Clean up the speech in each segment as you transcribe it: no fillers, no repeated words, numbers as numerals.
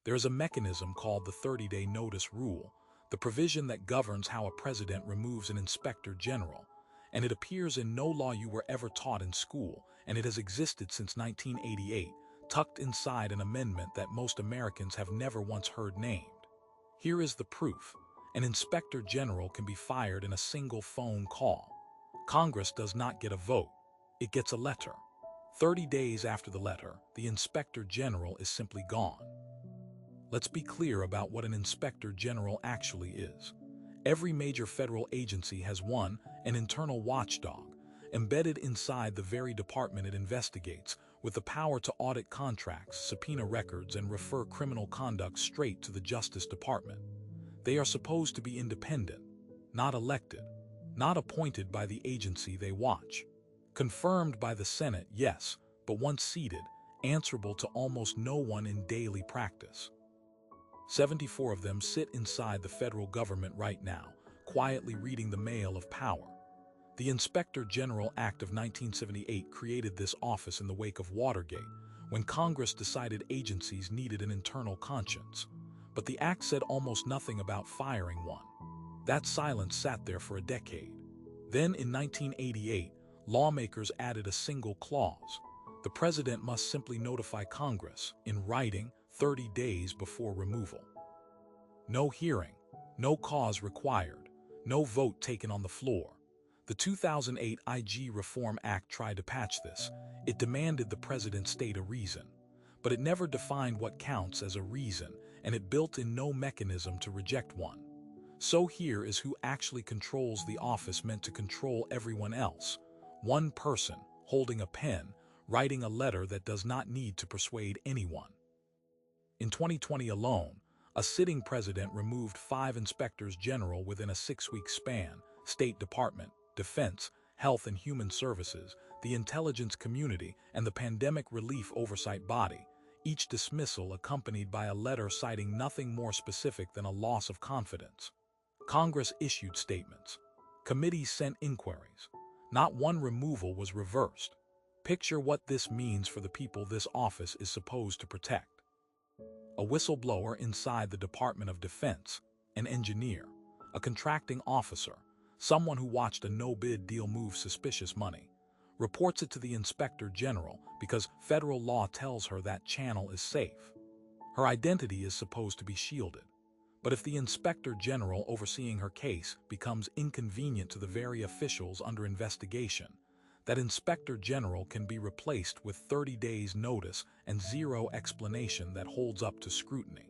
There is a mechanism called the 30-day notice rule, the provision that governs how a president removes an inspector general, and it appears in no law you were ever taught in school, and it has existed since 1988, tucked inside an amendment that most Americans have never once heard named. Here is the proof. An inspector general can be fired in a single phone call. Congress does not get a vote. It gets a letter. 30 days after the letter, the inspector general is simply gone. Let's be clear about what an inspector general actually is. Every major federal agency has one, an internal watchdog, embedded inside the very department it investigates, with the power to audit contracts, subpoena records, and refer criminal conduct straight to the Justice Department. They are supposed to be independent, not elected, not appointed by the agency they watch. Confirmed by the Senate, yes, but once seated, answerable to almost no one in daily practice. 74 of them sit inside the federal government right now, quietly reading the mail of power. The Inspector General Act of 1978 created this office in the wake of Watergate, when Congress decided agencies needed an internal conscience. But the act said almost nothing about firing one. That silence sat there for a decade. Then in 1988, lawmakers added a single clause. The president must simply notify Congress, in writing, 30 days before removal. No hearing, no cause required, no vote taken on the floor. The 2008 IG Reform Act tried to patch this. It demanded the president state a reason. But it never defined what counts as a reason, and it built in no mechanism to reject one. So here is who actually controls the office meant to control everyone else. One person, holding a pen, writing a letter that does not need to persuade anyone. In 2020 alone, a sitting president removed 5 inspectors general within a 6-week span: State Department, Defense, Health and Human Services, the intelligence community, and the Pandemic Relief Oversight Body, each dismissal accompanied by a letter citing nothing more specific than a loss of confidence. Congress issued statements. Committees sent inquiries. Not one removal was reversed. Picture what this means for the people this office is supposed to protect. A whistleblower inside the Department of Defense, an engineer, a contracting officer, someone who watched a no-bid deal move suspicious money, reports it to the Inspector General because federal law tells her that channel is safe. Her identity is supposed to be shielded. But if the Inspector General overseeing her case becomes inconvenient to the very officials under investigation, that Inspector General can be replaced with 30 days notice and zero explanation that holds up to scrutiny.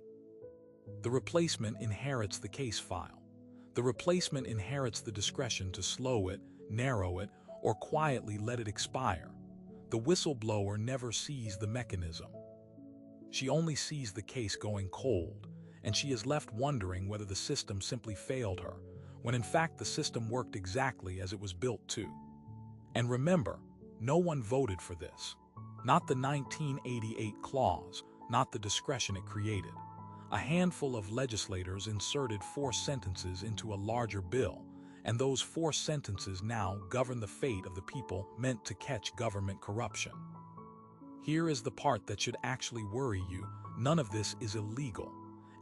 The replacement inherits the case file. The replacement inherits the discretion to slow it, narrow it, or quietly let it expire. The whistleblower never sees the mechanism. She only sees the case going cold, and she is left wondering whether the system simply failed her, when in fact the system worked exactly as it was built to. And remember, no one voted for this. Not the 1988 clause, not the discretion it created. A handful of legislators inserted 4 sentences into a larger bill, and those 4 sentences now govern the fate of the people meant to catch government corruption. Here is the part that should actually worry you. None of this is illegal.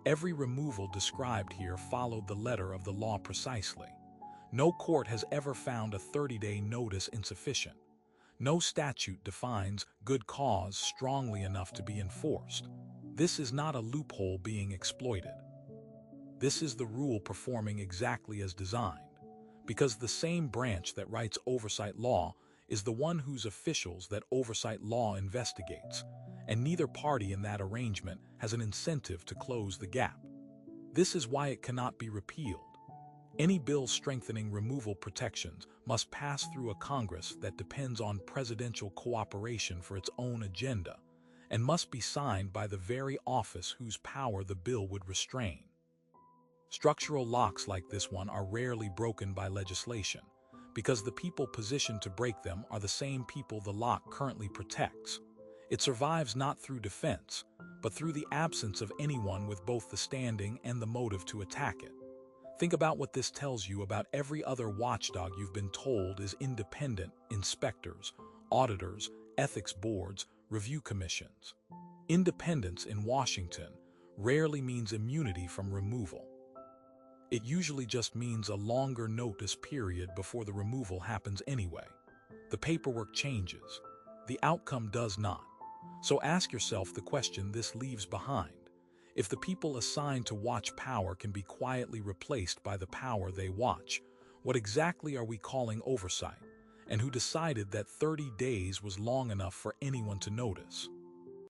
Every removal described here followed the letter of the law precisely. No court has ever found a 30-day notice insufficient. No statute defines good cause strongly enough to be enforced. This is not a loophole being exploited. This is the rule performing exactly as designed, because the same branch that writes oversight law is the one whose officials that oversight law investigates, and neither party in that arrangement has an incentive to close the gap. This is why it cannot be repealed. Any bill strengthening removal protections must pass through a Congress that depends on presidential cooperation for its own agenda, and must be signed by the very office whose power the bill would restrain. Structural locks like this one are rarely broken by legislation, because the people positioned to break them are the same people the lock currently protects. It survives not through defense, but through the absence of anyone with both the standing and the motive to attack it. Think about what this tells you about every other watchdog you've been told is independent: inspectors, auditors, ethics boards, review commissions. Independence in Washington, rarely means immunity from removal. It usually just means a longer notice period before the removal happens anyway. The paperwork changes. The outcome does not. So ask yourself the question this leaves behind. If the people assigned to watch power can be quietly replaced by the power they watch, what exactly are we calling oversight? And who decided that 30 days was long enough for anyone to notice?